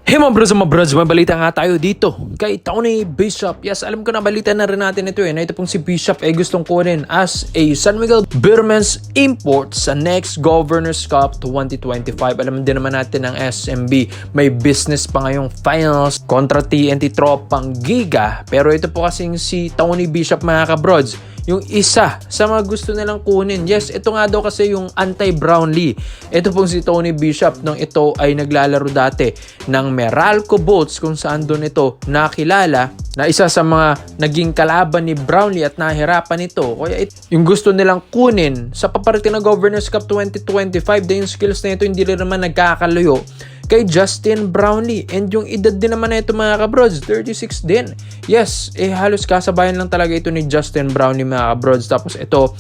Hey mga bros, may balita nga tayo dito kay Tony Bishop. Yes, alam ko na balita na rin natin ito na ito pong si Bishop ay gustong kunin as a San Miguel Beermen's import sa next Governors Cup 2025. Alam din naman natin ang SMB may business pa ngayong finals kontra TNT Tropang Giga. Pero ito po kasing si Tony Bishop mga kabrods, yung isa sa mga gusto nilang kunin. Yes, ito nga daw kasi yung anti-Brownlee. Ito pong si Tony Bishop nung ito ay naglalaro dati ng Meralco Bolts kung saan doon ito nakilala na isa sa mga naging kalaban ni Brownlee at nahirapan ito. Kaya yung gusto nilang kunin sa paparating na Governors Cup 2025 dahil yung skills na ito hindi rin naman nagkakalayo kay Justin Brownlee. And yung edad din naman na ito mga kabrods, 36 din. Yes, halos kasabayan lang talaga ito ni Justin Brownlee mga kabrods. Tapos ito,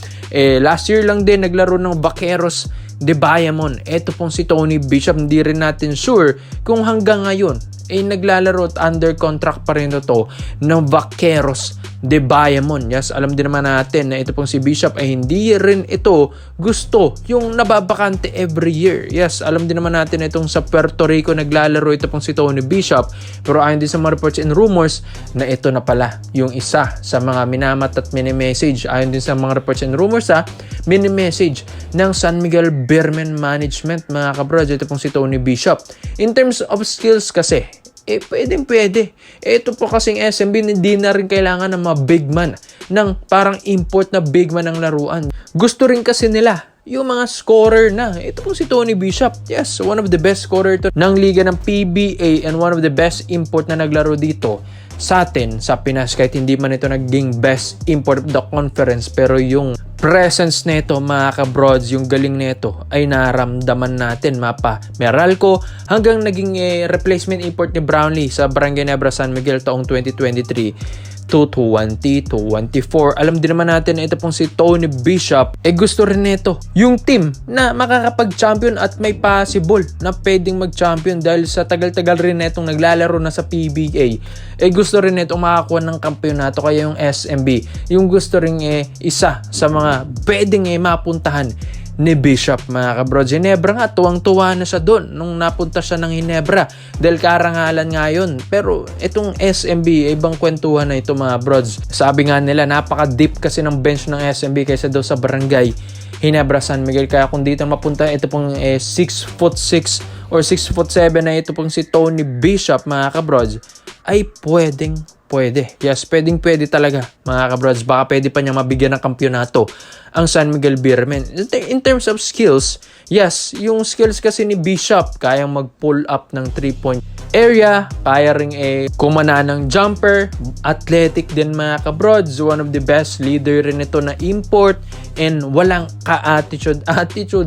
last year lang din naglaro ng Vaqueros de Bayamon. Ito pong si Tony Bishop, hindi rin natin sure kung hanggang ngayon naglalaro at under contract pa rin ito ng Vaqueros de Bayamon. Yes, alam din naman natin na ito pong si Bishop ay hindi rin ito gusto yung nababakante every year. Yes, alam din naman natin na itong sa Puerto Rico naglalaro ito pong si Tony Bishop. Pero ayon din sa mga reports and rumors na ito na pala yung isa sa mga minamat at mini-message. Ayon din sa mga reports and rumors mini-message ng San Miguel Beermen Management mga kabrods. Ito pong si Tony Bishop. In terms of skills kasi, pwede. Ito po kasing SMB, hindi na rin kailangan ng mga big man, ng parang import na big man ng laruan. Gusto rin kasi nila yung mga scorer na. Ito po si Tony Bishop. Yes, one of the best scorer to ng liga ng PBA and one of the best import na naglaro dito sa atin sa Pinas. Kahit hindi man ito naging best import of the conference, pero yung presence nito mga kabrods, yung galing nito ay naramdaman natin mapa Meralco hanggang naging replacement import ni Brownlee sa Barangay Nebra San Miguel taong 2023 to 2024. Alam din naman natin na ito pong si Tony Bishop gusto rin nito yung team na makakapag-champion at may possible na pwedeng mag-champion dahil sa tagal-tagal rin netong naglalaro na sa PBA. Gusto rin nito makakuha ng kampeonato, kaya yung SMB yung gusto rin isa sa mga pwedeng mapuntahan ni Bishop mga kabrods. Ginebra nga, tuwang-tuwa na siya doon nung napunta siya ng Ginebra dahil karangalan nga yun. Pero itong SMB, ibang kwentuhan na ito mga brods. Sabi nga nila, napaka-deep kasi ng bench ng SMB kaysa daw sa Barangay Ginebra San Miguel. Kaya kung dito mapunta, ito pong 6'6" or 6'7" na ito pong si Tony Bishop mga kabrods, ay pwede. Yes, pwede talaga mga kabrods. Baka pwede pa niya mabigyan ng kampiyonato ang San Miguel Beermen. In terms of skills, yes, yung skills kasi ni Bishop, kayang mag-pull up ng 3-point area, kaya ring kumana ng jumper, athletic din mga kabrods, one of the best leader rin ito na import, and walang ka-attitude.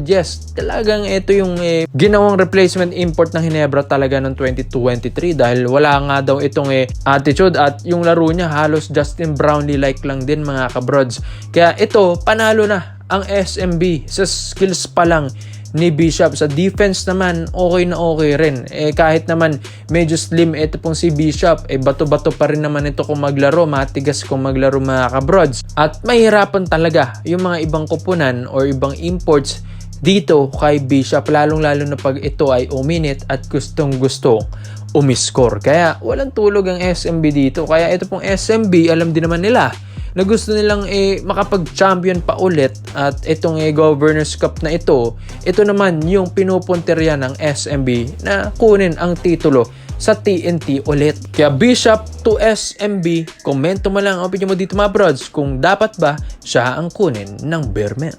Yes, talagang ito yung ginawang replacement import ng Ginebra talaga ng 2023 dahil wala nga daw itong attitude at yung laro niya halos Justin Brownlee like lang din mga kabrods. Kaya ito, panalo na ang SMB sa skills pa lang ni Bishop. Sa defense naman, okay rin. Kahit naman medyo slim ito pong si Bishop, bato-bato pa rin naman ito kung maglaro, matigas kung maglaro mga kabrods. At mahirapan talaga yung mga ibang kupunan or ibang imports dito kay Bishop, lalong-lalo na pag ito ay uminit at gustong-gusto umiscore. Kaya walang tulog ang SMB dito. Kaya ito pong SMB, alam din naman nila na gusto nilang makapag-champion pa ulit at itong Governors Cup na ito naman yung pinupunterya ng SMB na kunin ang titulo sa TNT ulit. Kaya Bishop to SMB, komento mo lang ang opinion mo dito mga brods kung dapat ba siya ang kunin ng Beermen.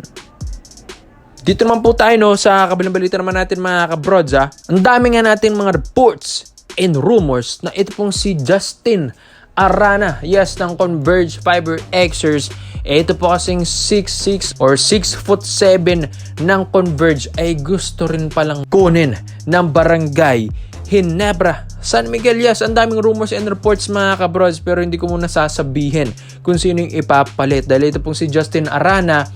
Dito naman po tayo sa kabilang balita naman natin mga kabrods. Ang dami nga natin mga reports and rumors na ito pong si Justin Arana, yes, ng Converge Fiber Xers. Ito po kasing 6'6" or 6'7" ng Converge ay gusto rin palang kunin ng Barangay Ginebra San Miguel. Yes, ang daming rumors and reports mga kabrods, pero hindi ko muna sasabihin kung sino yung ipapalit dahil ito pong si Justin Arana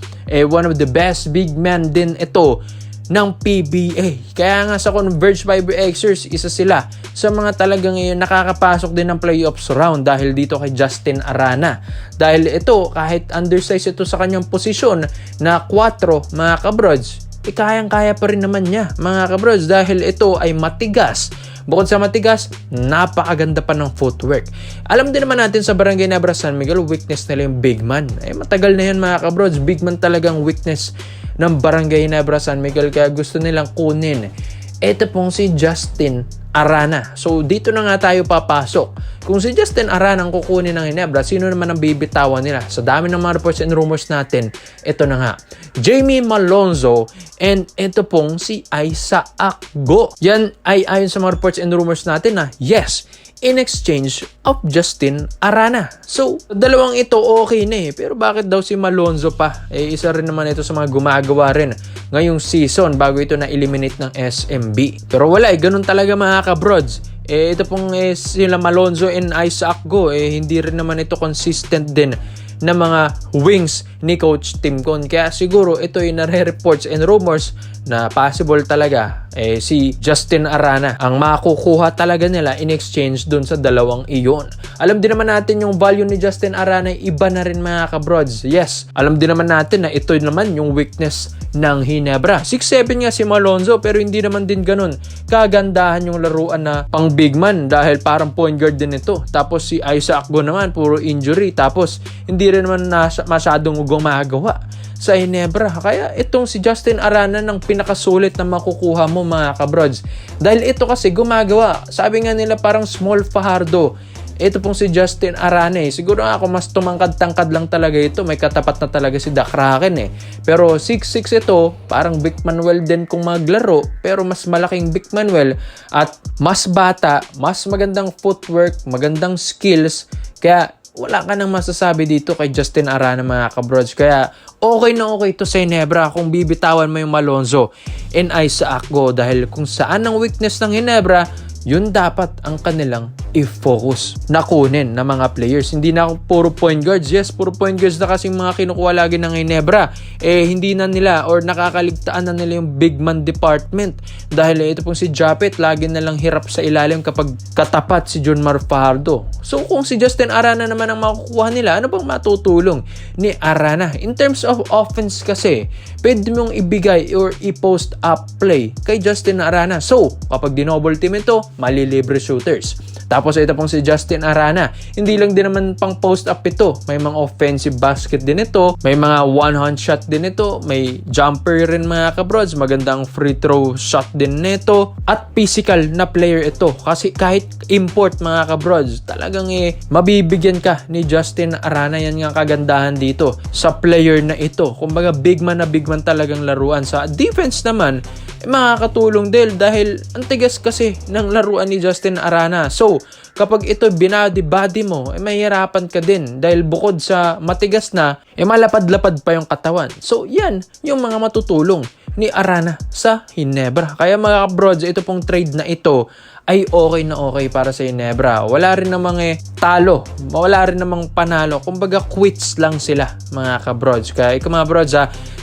one of the best big man din ito ng PBA. Kaya nga sa Converge Fiber Xers, isa sila sa mga talagang nakakapasok din ng playoffs round dahil dito kay Justin Arana. Dahil ito, kahit undersize ito sa kanyang posisyon na 4 mga kabrods, kayang-kaya pa rin naman niya mga kabrods dahil ito ay matigas, Bukod sa matigas, napakaganda pa ng footwork. Alam din naman natin sa Barangay Nebra San Miguel, weakness nila yung big man. Matagal na yan mga kabrods, big man talagang weakness ng Barangay Nebra San Miguel, kaya gusto nilang kunin. Ito pong si Justin Arana. So dito na nga tayo papasok. Kung si Justin Arana ang kukunin ng Ginebra, sino naman ang bibitawan nila? Sa dami ng mga reports and rumors natin, ito na nga, Jamie Malonzo, and ito pong si Isaac Go. Yan ay ayon sa mga reports and rumors natin na yes, in exchange of Justin Arana. So, dalawang ito okay na pero bakit daw si Malonzo pa? Isa rin naman ito sa mga gumagawa rin ngayong season bago ito na-eliminate ng SMB. Pero wala ganun talaga mga kabrods. Ito pong sila Malonzo and Isaac Go, hindi rin naman ito consistent din na mga wings ni Coach Tim Con. Kaya siguro ito yung nare-reports and rumors na possible talaga si Justin Arana ang makukuha talaga nila in exchange dun sa dalawang iyon. Alam din naman natin yung value ni Justin Arana iba na rin mga kabrods. Yes, alam din naman natin na ito naman yung weakness ng Ginebra. 6'7 nga si Malonzo pero hindi naman din ganun kagandahan yung laruan na pang big man dahil parang point guard din ito. Tapos si Isaac Go naman puro injury, tapos hindi rin naman masyadong gumagawa sa Ginebra. Kaya itong si Justin Arana ng pinakasulit na makukuha mo mga kabrods. Dahil ito kasi gumagawa. Sabi nga nila parang small Fajardo. Ito pong si Justin Arana siguro ako mas tumangkad-tangkad lang talaga ito. May katapat na talaga si Dakraken Pero 6'6 ito, parang Vic Manuel din kung maglaro. Pero mas malaking Vic Manuel at mas bata, mas magandang footwork, magandang skills. Kaya wala ka nang masasabi dito kay Justin Arana mga kabrods. Kaya okay na okay ito sa Ginebra kung bibitawan mo yung Malonzo and Isaac Go. Dahil kung saan ang weakness ng Ginebra, yun dapat ang kanilang i-focus na kunin na mga players. Hindi na puro point guards. Yes, puro point guards na kasing mga kinukuha lagi ng Ginebra. Hindi na nila or nakakaligtaan na nila yung big man department. Dahil ito pong si Japet, lagi na lang hirap sa ilalim kapag katapat si Junmar Fajardo. So kung si Justin Arana naman ang makukuha nila, ano bang matutulong ni Arana? In terms of offense kasi, pwede mong ibigay or i-post up play kay Justin Arana. So, kapag dinoble team ito, malilibre shooters. Tapos ito pong si Justin Arana, hindi lang din naman pang post up ito. May mga offensive basket din ito, may mga one-hand shot din ito, may jumper rin mga kabrods, magandang free throw shot din nito, at physical na player ito. Kasi kahit import mga kabrods, talagang mabibigyan ka ni Justin Arana. Yan nga kagandahan dito sa player na ito. Kumbaga big man na big man talagang laruan. Sa defense naman, makakatulong dahil ang tigas kasi ng laruan ni Justin Arana. So, kapag ito binadi-body mo, mahihirapan ka din dahil bukod sa matigas na, malapad-lapad pa yung katawan. So, yan yung mga matutulong ni Arana sa Ginebra. Kaya mga kabrods, ito pong trade na ito ay okay na okay para sa Ginebra. Wala rin namang talo, wala rin namang panalo. Kumbaga quits lang sila mga kabrods. Kaya ikaw mga brods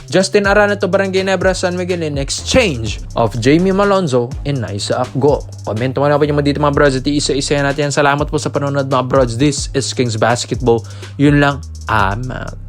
Justin Arana to Barangay Nebra San Miguel in exchange of Jamie Malonzo and Isaac Go. Comment mo na po nyo dito mga brods at isa-isa natin. Salamat po sa panonood mga brods. This is Kings Basketball. Yun lang. I'm out.